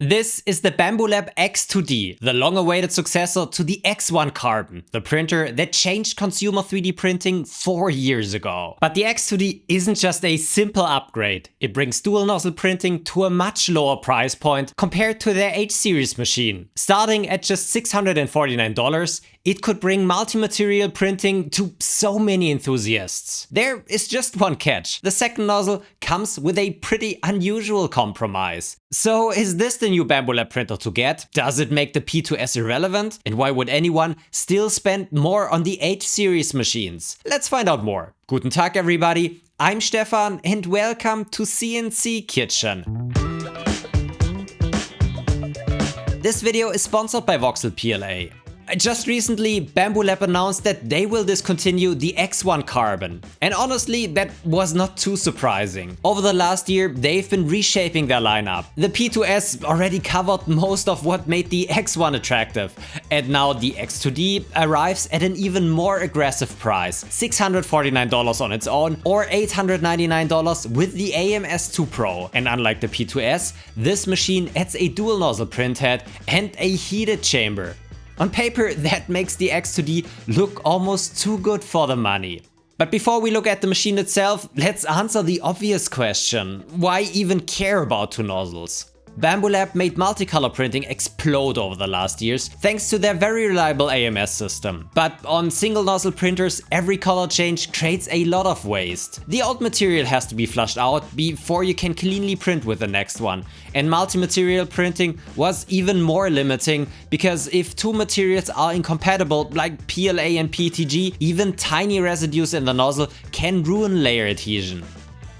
This is the Bambu Lab X2D, the long-awaited successor to the X1 Carbon, the printer that changed consumer 3D printing 4 years ago. But the X2D isn't just a simple upgrade. It brings dual-nozzle printing to a much lower price point compared to their H-series machine. Starting at just $649, it could bring multi-material printing to so many enthusiasts. There is just one catch. The second nozzle comes with a pretty unusual compromise. So is this the new Bambu Lab printer to get? Does it make the P2S irrelevant? And why would anyone still spend more on the H-series machines? Let's find out more. Guten Tag everybody, I'm Stefan and welcome to CNC Kitchen. This video is sponsored by Voxel PLA. Just recently, Bambu Lab announced that they will discontinue the X1 Carbon. And honestly, that was not too surprising. Over the last year, they've been reshaping their lineup. The P2S already covered most of what made the X1 attractive. And now the X2D arrives at an even more aggressive price, $649 on its own or $899 with the AM-S2 Pro. And unlike the P2S, this machine adds a dual nozzle print head and a heated chamber. On paper, that makes the X2D look almost too good for the money. But before we look at the machine itself, let's answer the obvious question. Why even care about two nozzles? Bambu Lab made multicolor printing explode over the last years thanks to their very reliable AMS system. But on single nozzle printers, every color change creates a lot of waste. The old material has to be flushed out before you can cleanly print with the next one. And multi-material printing was even more limiting because if two materials are incompatible, like PLA and PETG, even tiny residues in the nozzle can ruin layer adhesion.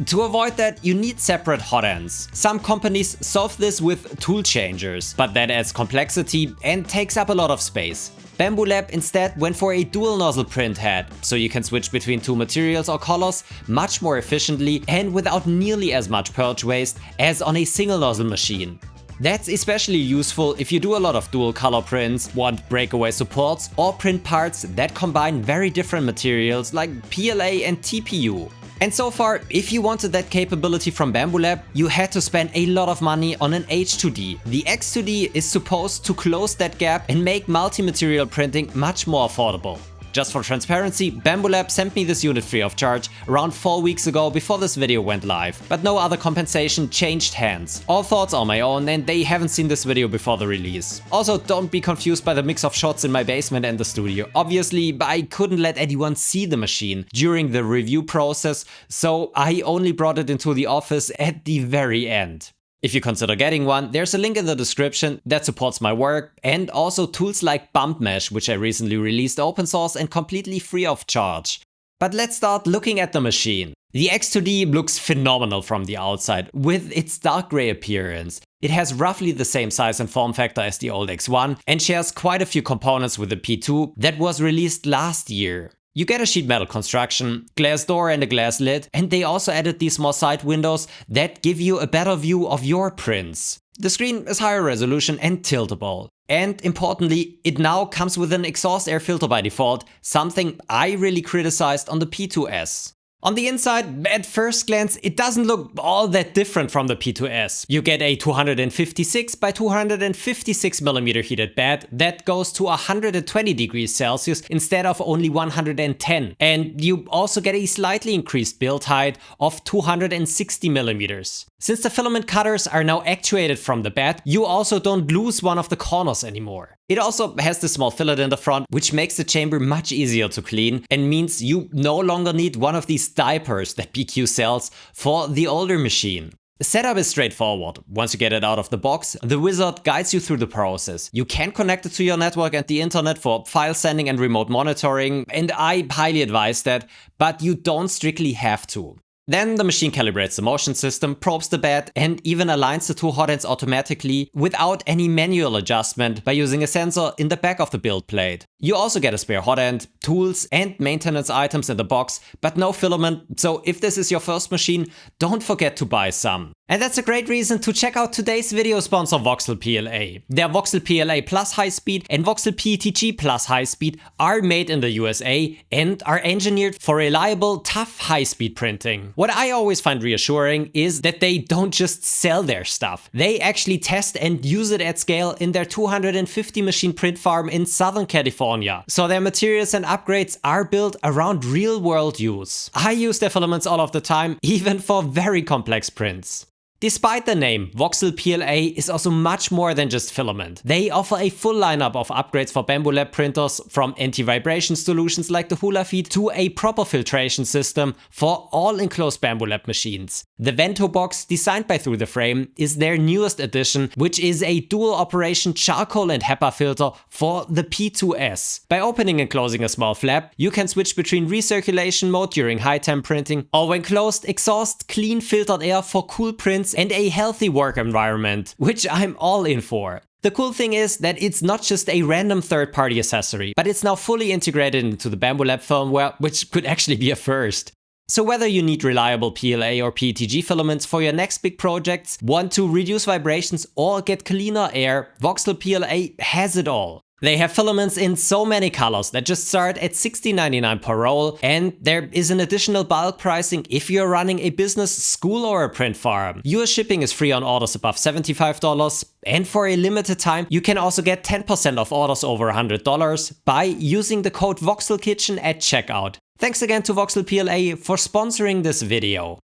To avoid that, you need separate hot ends. Some companies solve this with tool changers, but that adds complexity and takes up a lot of space. Bambu Lab instead went for a dual nozzle print head, so you can switch between two materials or colors much more efficiently and without nearly as much purge waste as on a single nozzle machine. That's especially useful if you do a lot of dual color prints, want breakaway supports, or print parts that combine very different materials like PLA and TPU. And so far, if you wanted that capability from Bambu Lab, you had to spend a lot of money on an H2D. The X2D is supposed to close that gap and make multi-material printing much more affordable. Just for transparency, Bambu Lab sent me this unit free of charge around 4 weeks ago before this video went live, but no other compensation changed hands. All thoughts are my own and they haven't seen this video before the release. Also, don't be confused by the mix of shots in my basement and the studio. Obviously, I couldn't let anyone see the machine during the review process, so I only brought it into the office at the very end. If you consider getting one, there's a link in the description that supports my work and also tools like Bump Mesh, which I recently released open source and completely free of charge. But let's start looking at the machine. The X2D looks phenomenal from the outside with its dark gray appearance. It has roughly the same size and form factor as the old X1 and shares quite a few components with the P2 that was released last year. You get a sheet metal construction, glass door and a glass lid, and they also added these small side windows that give you a better view of your prints. The screen is higher resolution and tiltable. And importantly, it now comes with an exhaust air filter by default, something I really criticized on the P2S. On the inside, at first glance, it doesn't look all that different from the P2S. You get a 256 by 256 mm heated bed that goes to 120 degrees Celsius instead of only 110. And you also get a slightly increased build height of 260 mm. Since the filament cutters are now actuated from the bed, you also don't lose one of the corners anymore. It also has the small fillet in the front, which makes the chamber much easier to clean and means you no longer need one of these diapers that BQ sells for the older machine. The setup is straightforward. Once you get it out of the box, the wizard guides you through the process. You can connect it to your network and the internet for file sending and remote monitoring, and I highly advise that, but you don't strictly have to. Then the machine calibrates the motion system, probes the bed, and even aligns the two hot ends automatically without any manual adjustment by using a sensor in the back of the build plate. You also get a spare hot end, tools, and maintenance items in the box, but no filament, so if this is your first machine, don't forget to buy some. And that's a great reason to check out today's video sponsor Voxel PLA. Their Voxel PLA Plus High Speed and Voxel PETG Plus High Speed are made in the USA and are engineered for reliable, tough high-speed printing. What I always find reassuring is that they don't just sell their stuff. They actually test and use it at scale in their 250 machine print farm in Southern California. So their materials and upgrades are built around real-world use. I use their filaments all of the time, even for very complex prints. Despite the name, Voxel PLA is also much more than just filament. They offer a full lineup of upgrades for Bambu Lab printers, from anti-vibration solutions like the Hula Feed to a proper filtration system for all enclosed Bambu Lab machines. The Vento box, designed by Through the Frame, is their newest addition, which is a dual operation charcoal and HEPA filter for the P2S. By opening and closing a small flap, you can switch between recirculation mode during high temp printing, or when closed, exhaust clean filtered air for cool prints and a healthy work environment, which I'm all in for. The cool thing is that it's not just a random third-party accessory, but it's now fully integrated into the Bambu Lab firmware, which could actually be a first. So whether you need reliable PLA or PETG filaments for your next big projects, want to reduce vibrations or get cleaner air, Voxel PLA has it all. They have filaments in so many colors that just start at $16.99 per roll, and there is an additional bulk pricing if you're running a business, school or a print farm. US shipping is free on orders above $75, and for a limited time you can also get 10% off orders over $100 by using the code VOXELKITCHEN at checkout. Thanks again to Voxel PLA for sponsoring this video.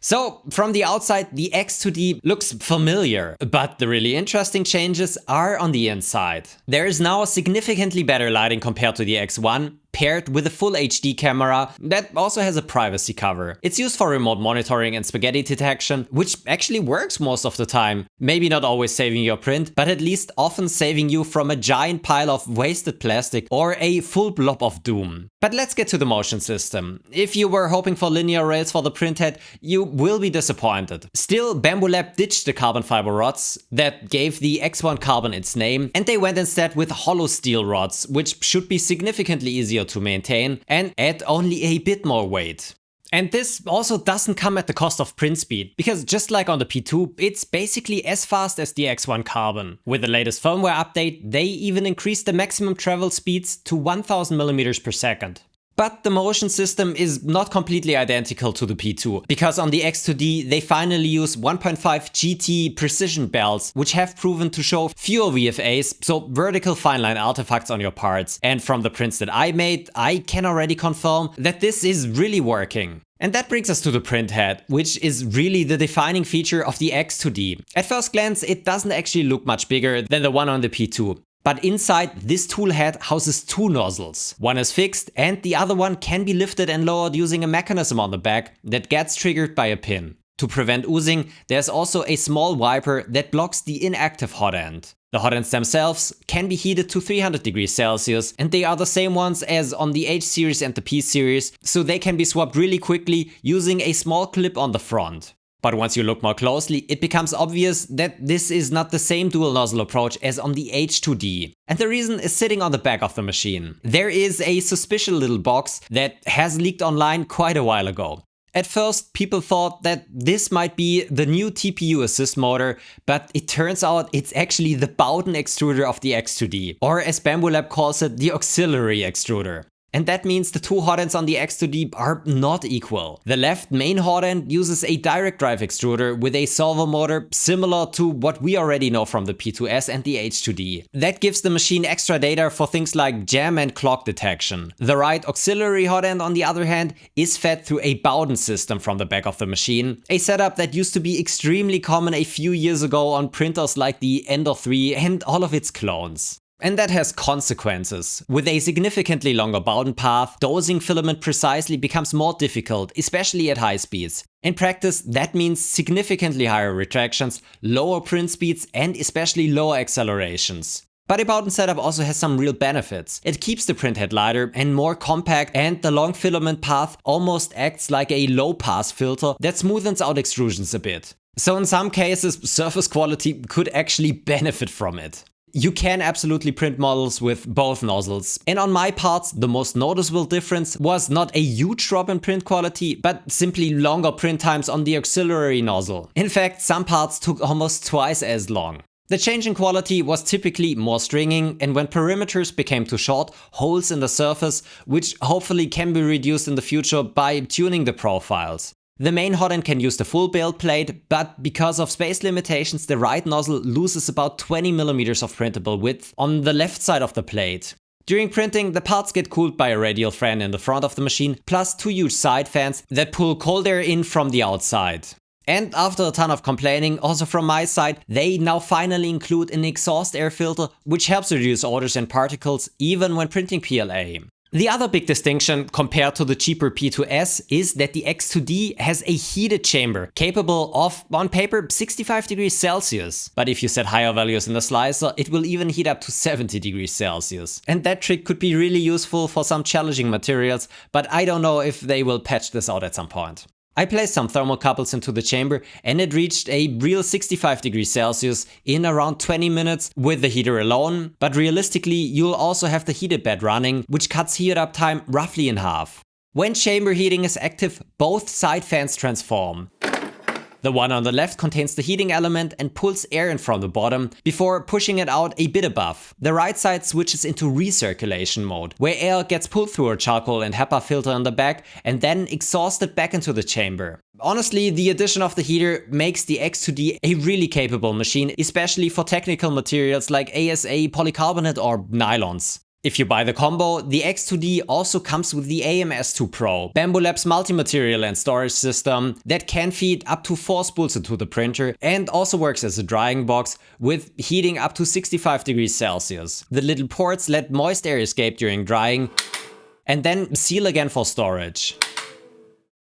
So, from the outside, the X2D looks familiar, but the really interesting changes are on the inside. There is now significantly better lighting compared to the X1, paired with a full HD camera that also has a privacy cover. It's used for remote monitoring and spaghetti detection, which actually works most of the time. Maybe not always saving your print, but at least often saving you from a giant pile of wasted plastic or a full blob of doom. But let's get to the motion system. If you were hoping for linear rails for the printhead, you will be disappointed. Still, Bambu Lab ditched the carbon fiber rods that gave the X1 Carbon its name, and they went instead with hollow steel rods, which should be significantly easier to maintain and add only a bit more weight. And this also doesn't come at the cost of print speed, because just like on the P2, it's basically as fast as the X1 Carbon. With the latest firmware update, they even increased the maximum travel speeds to 1000 mm per second. But the motion system is not completely identical to the P2, because on the X2D they finally use 1.5 GT precision belts, which have proven to show fewer VFAs, so vertical fine line artifacts on your parts. And from the prints that I made, I can already confirm that this is really working. And that brings us to the printhead, which is really the defining feature of the X2D. At first glance, it doesn't actually look much bigger than the one on the P2. But inside, this tool head houses two nozzles. One is fixed and the other one can be lifted and lowered using a mechanism on the back that gets triggered by a pin. To prevent oozing, there's also a small wiper that blocks the inactive hot end. The hot ends themselves can be heated to 300 degrees Celsius, and they are the same ones as on the H series and the P series, so they can be swapped really quickly using a small clip on the front. But once you look more closely, it becomes obvious that this is not the same dual nozzle approach as on the H2D. And the reason is sitting on the back of the machine. There is a suspicious little box that has leaked online quite a while ago. At first, people thought that this might be the new TPU assist motor, but it turns out it's actually the Bowden extruder of the X2D, or as Bambu Lab calls it, the auxiliary extruder. And that means the two hot ends on the X2D are not equal. The left main hot end uses a direct drive extruder with a servo motor similar to what we already know from the P2S and the H2D. That gives the machine extra data for things like jam and clock detection. The right auxiliary hot end, on the other hand, is fed through a Bowden system from the back of the machine, a setup that used to be extremely common a few years ago on printers like the Ender 3 and all of its clones. And that has consequences. With a significantly longer Bowden path, dosing filament precisely becomes more difficult, especially at high speeds. In practice, that means significantly higher retractions, lower print speeds, and especially lower accelerations. But a Bowden setup also has some real benefits. It keeps the printhead lighter and more compact, and the long filament path almost acts like a low-pass filter that smoothens out extrusions a bit. So in some cases, surface quality could actually benefit from it. You can absolutely print models with both nozzles. And on my parts, the most noticeable difference was not a huge drop in print quality, but simply longer print times on the auxiliary nozzle. In fact, some parts took almost twice as long. The change in quality was typically more stringing, and when perimeters became too short, holes in the surface, which hopefully can be reduced in the future by tuning the profiles. The main hot end can use the full build plate, but because of space limitations, the right nozzle loses about 20 mm of printable width on the left side of the plate. During printing, the parts get cooled by a radial fan in the front of the machine, plus 2 huge side fans that pull cold air in from the outside. And after a ton of complaining, also from my side, they now finally include an exhaust air filter, which helps reduce odors and particles even when printing PLA. The other big distinction compared to the cheaper P2S is that the X2D has a heated chamber capable of, on paper, 65 degrees Celsius. But if you set higher values in the slicer, it will even heat up to 70 degrees Celsius. And that trick could be really useful for some challenging materials, but I don't know if they will patch this out at some point. I placed some thermocouples into the chamber and it reached a real 65 degrees Celsius in around 20 minutes with the heater alone, but realistically you'll also have the heated bed running, which cuts heat up time roughly in half. When chamber heating is active, both side fans transform. The one on the left contains the heating element and pulls air in from the bottom before pushing it out a bit above. The right side switches into recirculation mode, where air gets pulled through a charcoal and HEPA filter in the back and then exhausted back into the chamber. Honestly, the addition of the heater makes the X2D a really capable machine, especially for technical materials like ASA, polycarbonate or nylons. If you buy the combo, the X2D also comes with the AMS2 Pro, Bambu Lab's multi-material and storage system that can feed up to 4 spools into the printer and also works as a drying box with heating up to 65 degrees Celsius. The little ports let moist air escape during drying and then seal again for storage.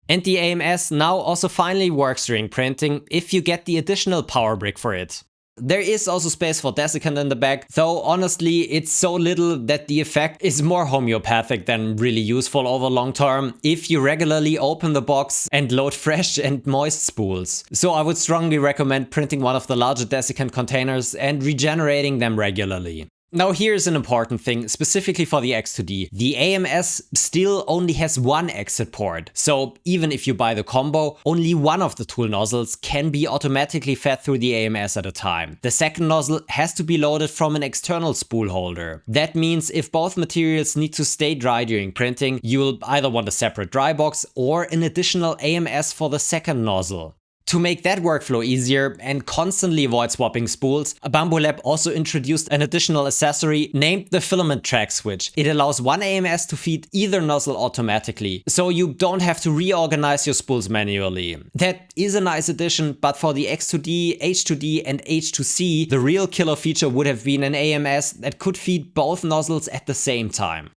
And the AMS now also finally works during printing if you get the additional power brick for it. There is also space for desiccant in the back, though honestly it's so little that the effect is more homeopathic than really useful over long term if you regularly open the box and load fresh and moist spools. So I would strongly recommend printing one of the larger desiccant containers and regenerating them regularly. Now here's an important thing, specifically for the X2D. The AMS still only has one exit port, so even if you buy the combo, only one of the tool nozzles can be automatically fed through the AMS at a time. The second nozzle has to be loaded from an external spool holder. That means if both materials need to stay dry during printing, you'll either want a separate dry box or an additional AMS for the second nozzle. To make that workflow easier and constantly avoid swapping spools, Bambu Lab also introduced an additional accessory named the Filament track switch. It allows one AMS to feed either nozzle automatically, so you don't have to reorganize your spools manually. That is a nice addition, but for the X2D, H2D and H2C, the real killer feature would have been an AMS that could feed both nozzles at the same time.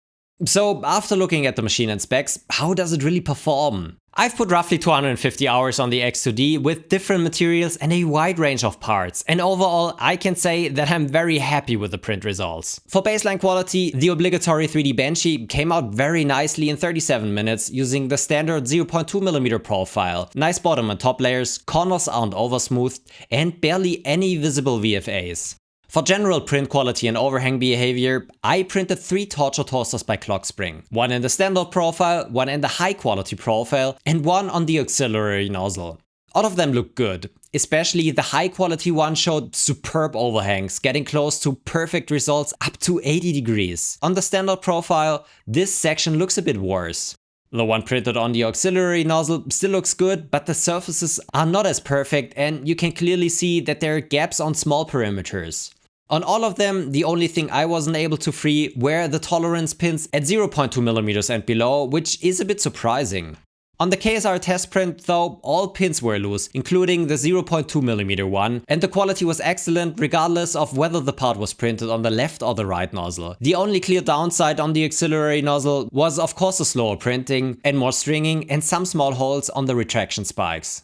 So after looking at the machine and specs, how does it really perform? I've put roughly 250 hours on the X2D with different materials and a wide range of parts, and overall I can say that I'm very happy with the print results. For baseline quality, the obligatory 3D Benchy came out very nicely in 37 minutes using the standard 0.2mm profile. Nice bottom and top layers, corners aren't oversmoothed, and barely any visible VFAs. For general print quality and overhang behavior, I printed 3 torture toasters by Clockspring. One in the standard profile, one in the high quality profile, and one on the auxiliary nozzle. All of them look good. Especially the high quality one showed superb overhangs, getting close to perfect results up to 80 degrees. On the standard profile, this section looks a bit worse. The one printed on the auxiliary nozzle still looks good, but the surfaces are not as perfect and you can clearly see that there are gaps on small perimeters. On all of them, the only thing I wasn't able to free were the tolerance pins at 0.2mm and below, which is a bit surprising. On the KSR test print though, all pins were loose, including the 0.2mm one, and the quality was excellent regardless of whether the part was printed on the left or the right nozzle. The only clear downside on the auxiliary nozzle was of course the slower printing and more stringing and some small holes on the retraction spikes.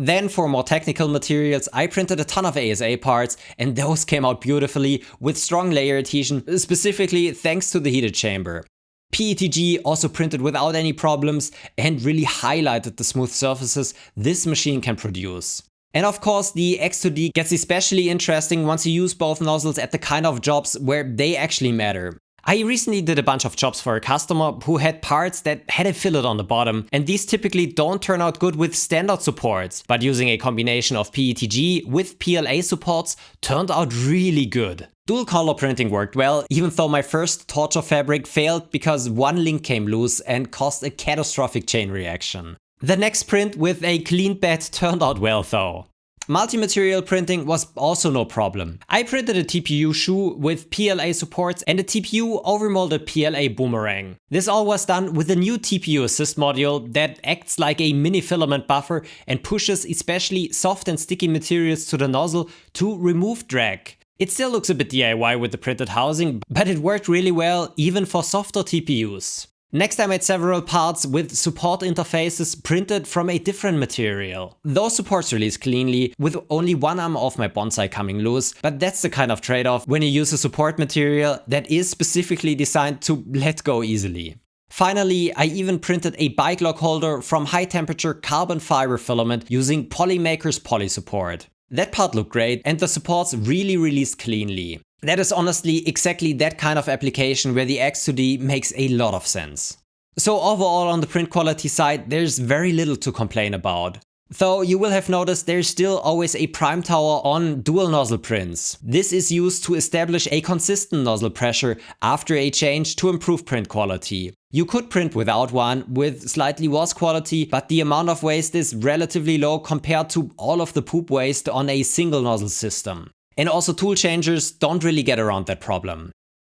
Then for more technical materials, I printed a ton of ASA parts and those came out beautifully with strong layer adhesion, specifically thanks to the heated chamber. PETG also printed without any problems and really highlighted the smooth surfaces this machine can produce. And of course, the X2D gets especially interesting once you use both nozzles at the kind of jobs where they actually matter. I recently did a bunch of jobs for a customer who had parts that had a fillet on the bottom, and these typically don't turn out good with standard supports, but using a combination of PETG with PLA supports turned out really good. Dual color printing worked well, even though my first torture fabric failed because one link came loose and caused a catastrophic chain reaction. The next print with a clean bed turned out well though. Multi-material printing was also no problem. I printed a TPU shoe with PLA supports and a TPU overmolded PLA boomerang. This all was done with a new TPU assist module that acts like a mini filament buffer and pushes especially soft and sticky materials to the nozzle to remove drag. It still looks a bit DIY with the printed housing, but it worked really well even for softer TPUs. Next I made several parts with support interfaces printed from a different material. Those supports release cleanly, with only one arm of my bonsai coming loose, but that's the kind of trade-off when you use a support material that is specifically designed to let go easily. Finally, I even printed a bike lock holder from high temperature carbon fiber filament using Polymaker's poly support. That part looked great and the supports really released cleanly. That is honestly exactly that kind of application where the X2D makes a lot of sense. So overall on the print quality side, there's very little to complain about. Though you will have noticed there's still always a prime tower on dual nozzle prints. This is used to establish a consistent nozzle pressure after a change to improve print quality. You could print without one with slightly worse quality, but the amount of waste is relatively low compared to all of the poop waste on a single nozzle system. And also tool changers don't really get around that problem.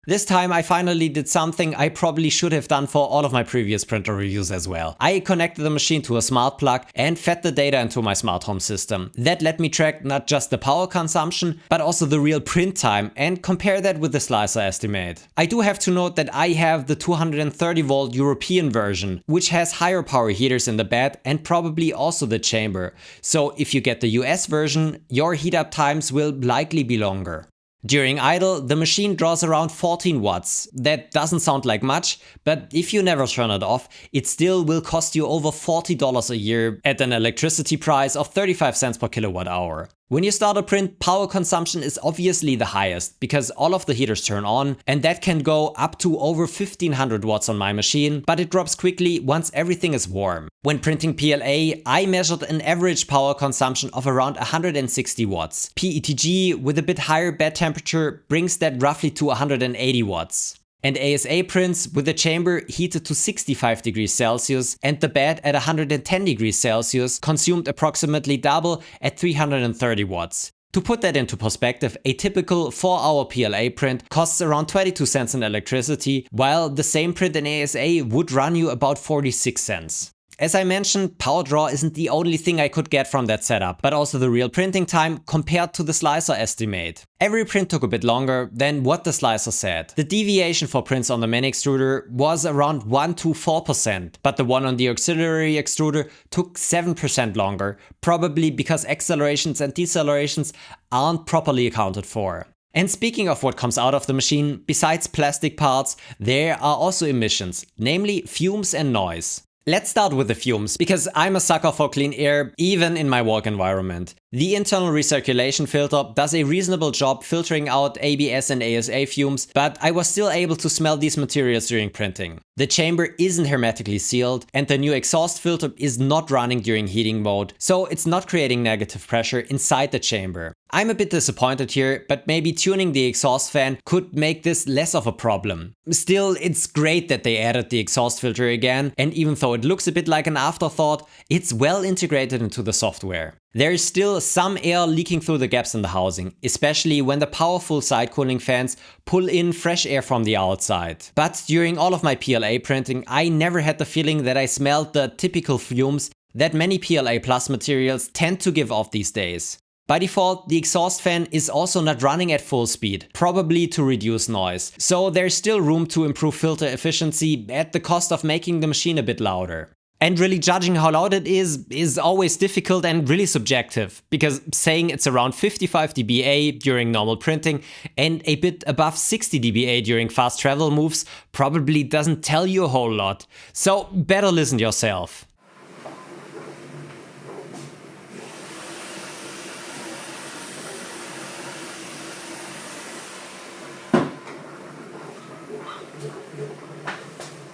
This time I finally did something I probably should have done for all of my previous printer reviews as well. I connected the machine to a smart plug and fed the data into my smart home system. That let me track not just the power consumption, but also the real print time and compare that with the slicer estimate. I do have to note that I have the 230 volt European version, which has higher power heaters in the bed and probably also the chamber. So if you get the US version, your heat up times will likely be longer. During idle, the machine draws around 14 watts. That doesn't sound like much, but if you never turn it off, it still will cost you over $40 a year at an electricity price of 35 cents per kilowatt hour. When you start a print, power consumption is obviously the highest because all of the heaters turn on, and that can go up to over 1500 watts on my machine, but it drops quickly once everything is warm. When printing PLA, I measured an average power consumption of around 160 watts. PETG with a bit higher bed temperature brings that roughly to 180 watts. And ASA prints with the chamber heated to 65 degrees Celsius and the bed at 110 degrees Celsius consumed approximately double at 330 watts. To put that into perspective, a typical 4-hour PLA print costs around 22 cents in electricity, while the same print in ASA would run you about 46 cents. As I mentioned, power draw isn't the only thing I could get from that setup, but also the real printing time compared to the slicer estimate. Every print took a bit longer than what the slicer said. The deviation for prints on the main extruder was around 1 to 4%, but the one on the auxiliary extruder took 7% longer, probably because accelerations and decelerations aren't properly accounted for. And speaking of what comes out of the machine, besides plastic parts, there are also emissions, namely fumes and noise. Let's start with the fumes, because I'm a sucker for clean air, even in my work environment. The internal recirculation filter does a reasonable job filtering out ABS and ASA fumes, but I was still able to smell these materials during printing. The chamber isn't hermetically sealed, and the new exhaust filter is not running during heating mode, so it's not creating negative pressure inside the chamber. I'm a bit disappointed here, but maybe tuning the exhaust fan could make this less of a problem. Still, it's great that they added the exhaust filter again, and even though it looks a bit like an afterthought, it's well integrated into the software. There is still some air leaking through the gaps in the housing, especially when the powerful side cooling fans pull in fresh air from the outside. But during all of my PLA printing, I never had the feeling that I smelled the typical fumes that many PLA Plus materials tend to give off these days. By default, the exhaust fan is also not running at full speed, probably to reduce noise, so there's still room to improve filter efficiency at the cost of making the machine a bit louder. And really judging how loud it is always difficult and really subjective, because saying it's around 55 dBA during normal printing and a bit above 60 dBA during fast travel moves probably doesn't tell you a whole lot. So better listen yourself.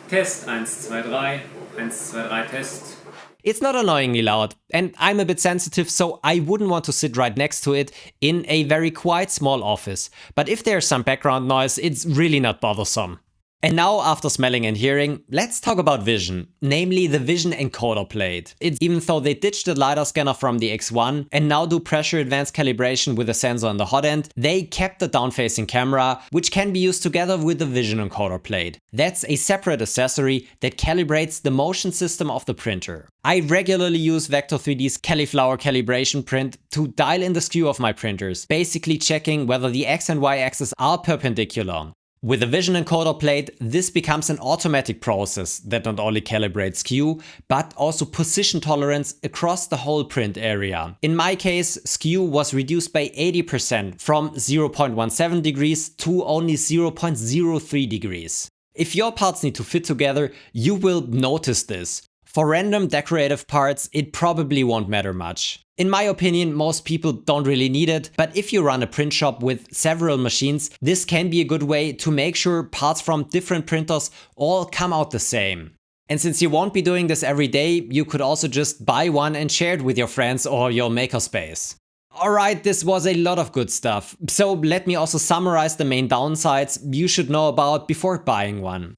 Test 1, 2, 3, 1, 2, 3, test. It's not annoyingly loud, and I'm a bit sensitive, so I wouldn't want to sit right next to it in a very quiet small office. But if there's some background noise, it's really not bothersome. And now, after smelling and hearing, let's talk about vision, namely the vision encoder plate. Even though they ditched the LiDAR scanner from the X1 and now do pressure advanced calibration with a sensor on the hot end, they kept the down-facing camera, which can be used together with the vision encoder plate. That's a separate accessory that calibrates the motion system of the printer. I regularly use Vector 3D's cauliflower calibration print to dial in the skew of my printers, basically checking whether the X and Y axes are perpendicular. With the vision encoder plate, this becomes an automatic process that not only calibrates skew, but also position tolerance across the whole print area. In my case, skew was reduced by 80% from 0.17 degrees to only 0.03 degrees. If your parts need to fit together, you will notice this. For random decorative parts, it probably won't matter much. In my opinion, most people don't really need it, but if you run a print shop with several machines, this can be a good way to make sure parts from different printers all come out the same. And since you won't be doing this every day, you could also just buy one and share it with your friends or your makerspace. Alright, this was a lot of good stuff, so let me also summarize the main downsides you should know about before buying one.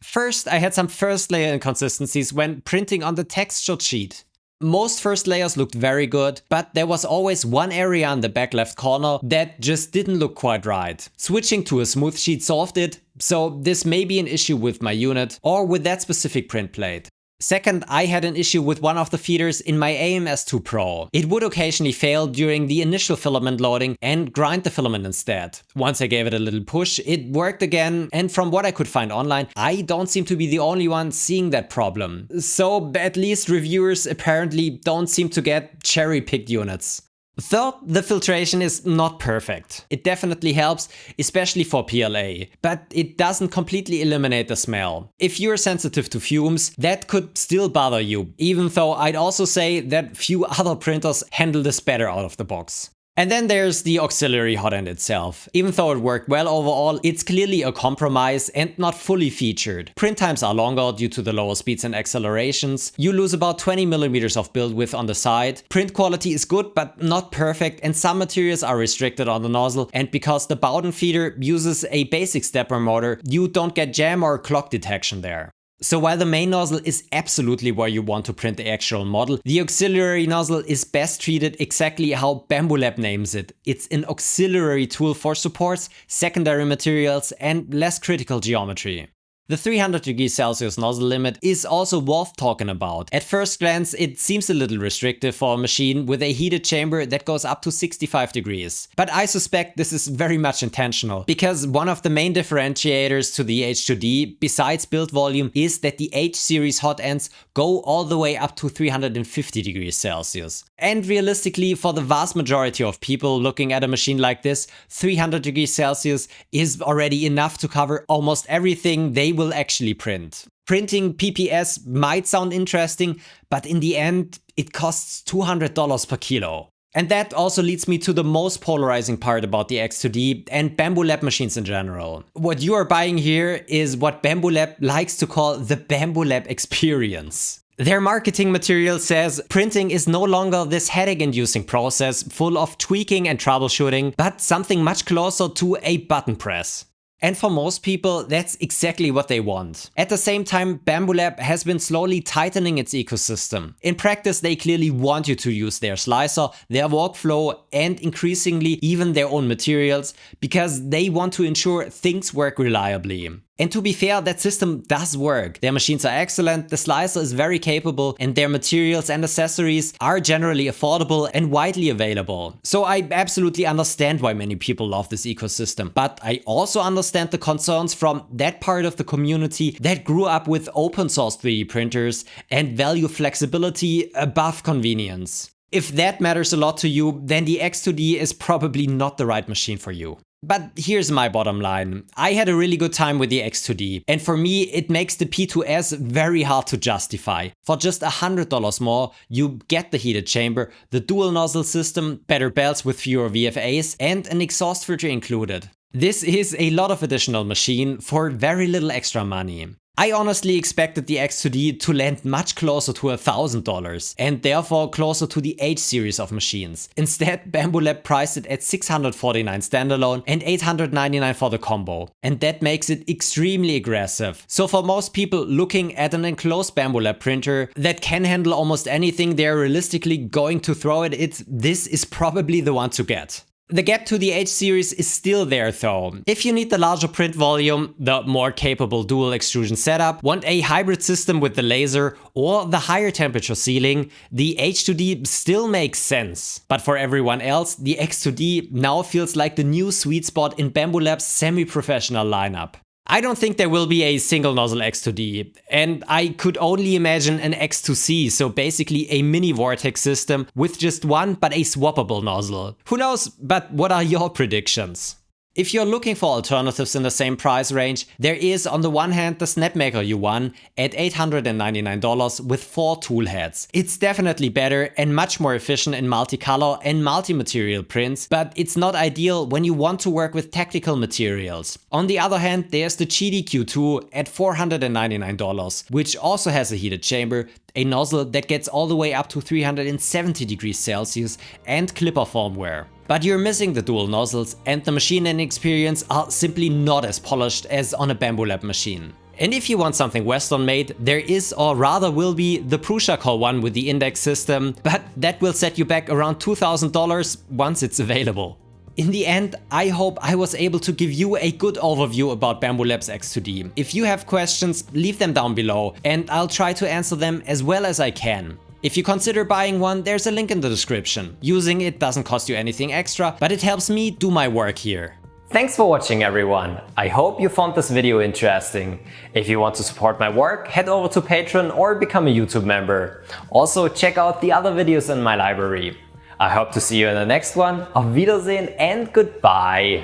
First, I had some first layer inconsistencies when printing on the textured sheet. Most first layers looked very good, but there was always one area in the back left corner that just didn't look quite right. Switching to a smooth sheet solved it, so this may be an issue with my unit or with that specific print plate. Second, I had an issue with one of the feeders in my AMS2 Pro. It would occasionally fail during the initial filament loading and grind the filament instead. Once I gave it a little push, it worked again, and from what I could find online, I don't seem to be the only one seeing that problem. So at least reviewers apparently don't seem to get cherry-picked units. Third, the filtration is not perfect. It definitely helps, especially for PLA, but it doesn't completely eliminate the smell. If you're sensitive to fumes, that could still bother you, even though I'd also say that few other printers handle this better out of the box. And then there's the auxiliary hot end itself. Even though it worked well overall, it's clearly a compromise and not fully featured. Print times are longer due to the lower speeds and accelerations. You lose about 20mm of build width on the side. Print quality is good but not perfect, and some materials are restricted on the nozzle, and because the Bowden feeder uses a basic stepper motor, you don't get jam or clog detection there. So while the main nozzle is absolutely where you want to print the actual model, the auxiliary nozzle is best treated exactly how Bambu Lab names it. It's an auxiliary tool for supports, secondary materials, and less critical geometry. The 300°C nozzle limit is also worth talking about. At first glance, it seems a little restrictive for a machine with a heated chamber that goes up to 65 degrees. But I suspect this is very much intentional, because one of the main differentiators to the H2D, besides build volume, is that the H-series hot ends go all the way up to 350°C. And realistically, for the vast majority of people looking at a machine like this, 300°C is already enough to cover almost everything they will actually print. Printing PPS might sound interesting, but in the end, it costs $200 per kilo. And that also leads me to the most polarizing part about the X2D and Bambu Lab machines in general. What you are buying here is what Bambu Lab likes to call the Bambu Lab experience. Their marketing material says printing is no longer this headache-inducing process full of tweaking and troubleshooting, but something much closer to a button press. And for most people, that's exactly what they want. At the same time, Bambu Lab has been slowly tightening its ecosystem. In practice, they clearly want you to use their slicer, their workflow, and increasingly even their own materials, because they want to ensure things work reliably. And to be fair, that system does work. Their machines are excellent, the slicer is very capable, and their materials and accessories are generally affordable and widely available. So I absolutely understand why many people love this ecosystem, but I also understand the concerns from that part of the community that grew up with open source 3D printers and value flexibility above convenience. If that matters a lot to you, then the X2D is probably not the right machine for you. But here's my bottom line. I had a really good time with the X2D, and for me it makes the P2S very hard to justify. For just $100 more, you get the heated chamber, the dual nozzle system, better belts with fewer VFAs, and an exhaust filter included. This is a lot of additional machine for very little extra money. I honestly expected the X2D to land much closer to $1,000 and therefore closer to the H series of machines. Instead, Bambu Lab priced it at $649 standalone and $899 for the combo. And that makes it extremely aggressive. So for most people looking at an enclosed Bambu Lab printer that can handle almost anything they're realistically going to throw at it, this is probably the one to get. The gap to the H series is still there though. If you need the larger print volume, the more capable dual extrusion setup, want a hybrid system with the laser, or the higher temperature sealing, the H2D still makes sense. But for everyone else, the X2D now feels like the new sweet spot in Bambu Lab's semi-professional lineup. I don't think there will be a single nozzle X2D, and I could only imagine an X2C, so basically a mini vortex system with just one but a swappable nozzle. Who knows, but what are your predictions? If you're looking for alternatives in the same price range, there is on the one hand the Snapmaker U1 at $899 with 4 tool heads. It's definitely better and much more efficient in multicolor and multi-material prints, but it's not ideal when you want to work with tactical materials. On the other hand, there's the GD-Q2 at $499, which also has a heated chamber, a nozzle that gets all the way up to 370 degrees Celsius, and clipper firmware. But you're missing the dual nozzles, and the machine and experience are simply not as polished as on a Bambu Lab machine. And if you want something Western made, there is, or rather will be, the Prusa Core one with the index system, but that will set you back around $2,000 once it's available. In the end, I hope I was able to give you a good overview about Bambu Lab's X2D. If you have questions, leave them down below and I'll try to answer them as well as I can. If you consider buying one, there's a link in the description. Using it doesn't cost you anything extra, but it helps me do my work here. Thanks for watching everyone. I hope you found this video interesting. If you want to support my work, head over to Patreon or become a YouTube member. Also check out the other videos in my library. I hope to see you in the next one. Auf Wiedersehen and goodbye.